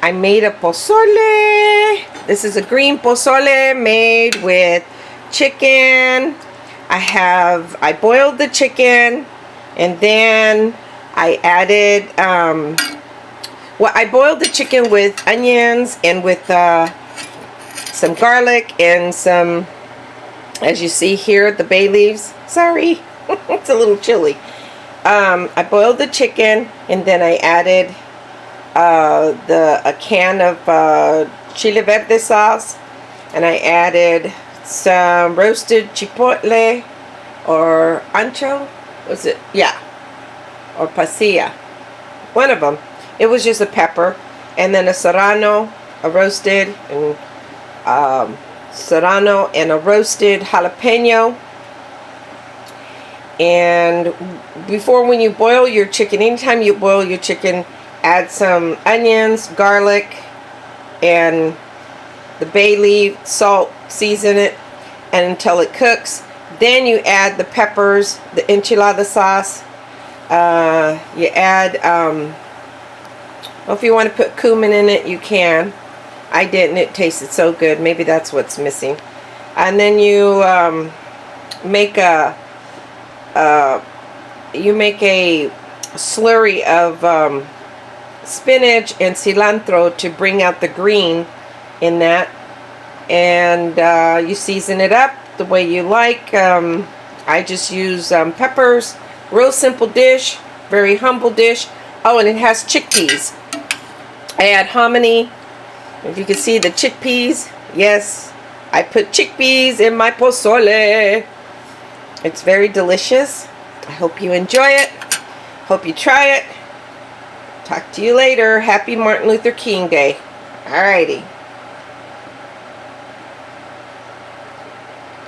I made a pozole. This is a green pozole made with chicken. I boiled the chicken, and then I added, I boiled the chicken with onions and with some garlic and some, as you see here, the bay leaves. Sorry, it's a little chilly. I boiled the chicken, and then I added a can of Chile Verde sauce, and I added some roasted chipotle or ancho, was it? Yeah, or pasilla, one of them. It was just a pepper, and then a serrano, a roasted, and serrano and a roasted jalapeno. And before, when you boil your chicken, anytime you boil your chicken, add some onions, garlic, and the bay leaf, salt, season it, and until it cooks. Then you add the peppers, the enchilada sauce. You add, well, if you want to put cumin in it, you can. I didn't. It tasted so good. Maybe that's what's missing. And then you make a slurry of spinach and cilantro to bring out the green in that, and you season it up the way you like. I just use peppers. Real simple dish, very humble dish. Oh, and it has chickpeas. I add hominy. If you can see the chickpeas, yes, I put chickpeas in my pozole. It's very delicious. I hope you enjoy it. Hope you try it. Talk to you later. Happy Martin Luther King Day. Alrighty.